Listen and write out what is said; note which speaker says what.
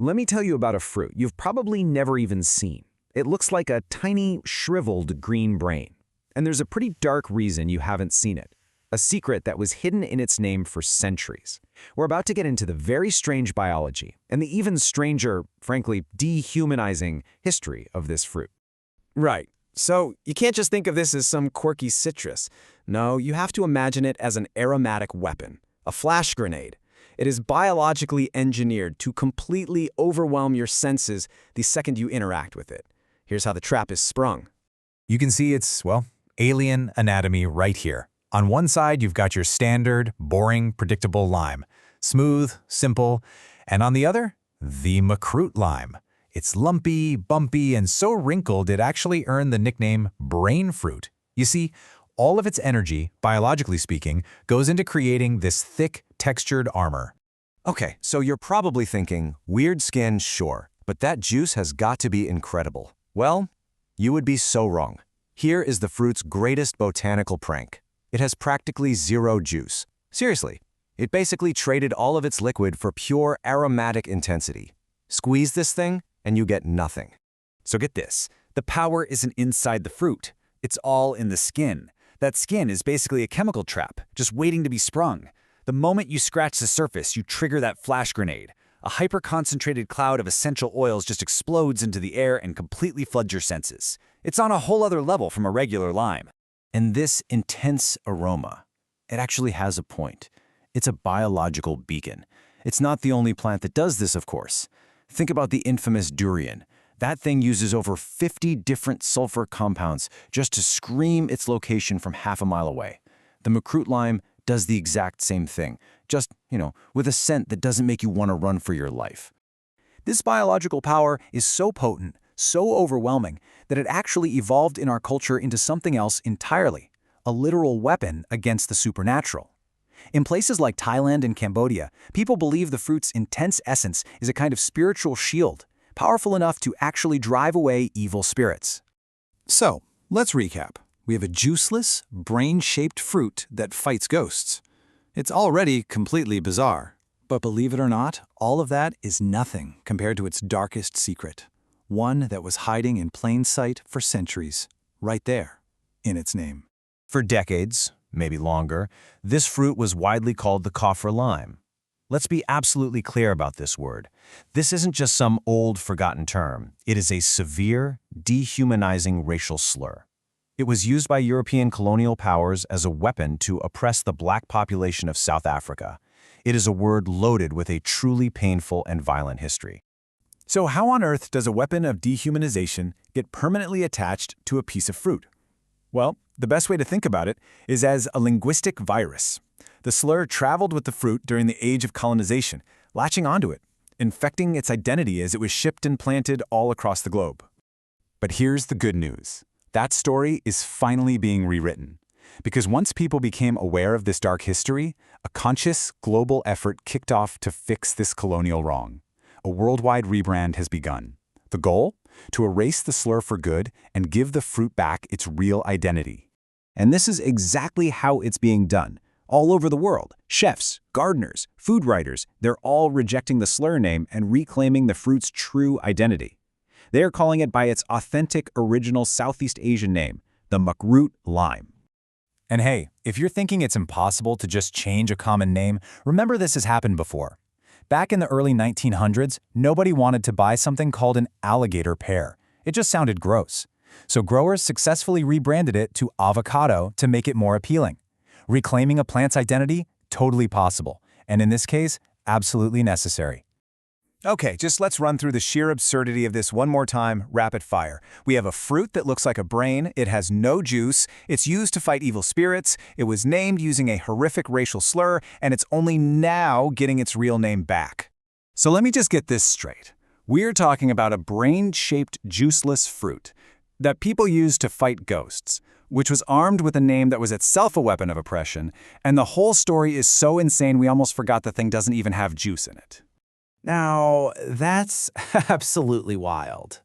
Speaker 1: let me tell you about a fruit you've probably never even seen. It looks like a tiny, shriveled green brain. And there's a pretty dark reason you haven't seen it. A secret that was hidden in its name for centuries. We're about to get into the very strange biology and the even stranger, frankly, dehumanizing history of this fruit.
Speaker 2: Right. So you can't just think of this as some quirky citrus. No, you have to imagine it as an aromatic weapon, a flash grenade. It is biologically engineered to completely overwhelm your senses the second you interact with it. Here's how the trap is sprung.
Speaker 3: You can see its, well, alien anatomy right here. On one side, you've got your standard, boring, predictable lime. Smooth, simple. And on the other, the Makrut lime. It's lumpy, bumpy, and so wrinkled it actually earned the nickname brain fruit. You see, all of its energy, biologically speaking, goes into creating this thick, textured armor.
Speaker 4: Okay, so you're probably thinking, weird skin, sure, but that juice has got to be incredible. Well, you would be so wrong. Here is the fruit's greatest botanical prank. It has practically zero juice. Seriously, it basically traded all of its liquid for pure aromatic intensity. Squeeze this thing, and you get nothing.
Speaker 5: So get this, the power isn't inside the fruit. It's all in the skin. That skin is basically a chemical trap, just waiting to be sprung. The moment you scratch the surface, you trigger that flash grenade. A hyper-concentrated cloud of essential oils just explodes into the air and completely floods your senses. It's on a whole other level from a regular lime.
Speaker 4: And this intense aroma, it actually has a point. It's a biological beacon. It's not the only plant that does this, of course. Think about the infamous durian. That thing uses over 50 different sulfur compounds just to scream its location from half a mile away. The Makrut lime does the exact same thing, just, with a scent that doesn't make you want to run for your life.
Speaker 3: This biological power is so potent, so overwhelming, that it actually evolved in our culture into something else entirely, a literal weapon against the supernatural. In places like Thailand and Cambodia, people believe the fruit's intense essence is a kind of spiritual shield, powerful enough to actually drive away evil spirits. So, let's recap. We have a juiceless, brain-shaped fruit that fights ghosts. It's already completely bizarre. But believe it or not, all of that is nothing compared to its darkest secret. One that was hiding in plain sight for centuries, right there, in its name.
Speaker 4: For decades, maybe longer, this fruit was widely called the kaffir lime. Let's be absolutely clear about this word. This isn't just some old, forgotten term. It is a severe, dehumanizing racial slur. It was used by European colonial powers as a weapon to oppress the black population of South Africa. It is a word loaded with a truly painful and violent history.
Speaker 3: So how on earth does a weapon of dehumanization get permanently attached to a piece of fruit? Well, the best way to think about it is as a linguistic virus. The slur traveled with the fruit during the age of colonization, latching onto it, infecting its identity as it was shipped and planted all across the globe. But here's the good news. That story is finally being rewritten. Because once people became aware of this dark history, a conscious, global effort kicked off to fix this colonial wrong. A worldwide rebrand has begun. The goal? To erase the slur for good and give the fruit back its real identity.
Speaker 1: And this is exactly how it's being done. All over the world, chefs, gardeners, food writers, they're all rejecting the slur name and reclaiming the fruit's true identity. They're calling it by its authentic, original Southeast Asian name, the Makrut lime.
Speaker 3: And hey, if you're thinking it's impossible to just change a common name, remember this has happened before. Back in the early 1900s, nobody wanted to buy something called an alligator pear. It just sounded gross. So growers successfully rebranded it to avocado to make it more appealing. Reclaiming a plant's identity? Totally possible. And in this case, absolutely necessary. Okay, just let's run through the sheer absurdity of this one more time, rapid fire. We have a fruit that looks like a brain, it has no juice, it's used to fight evil spirits, it was named using a horrific racial slur, and it's only now getting its real name back. So let me just get this straight. We're talking about a brain-shaped, juiceless fruit that people use to fight ghosts, which was armed with a name that was itself a weapon of oppression, and the whole story is so insane we almost forgot the thing doesn't even have juice in it.
Speaker 2: Now, that's absolutely wild.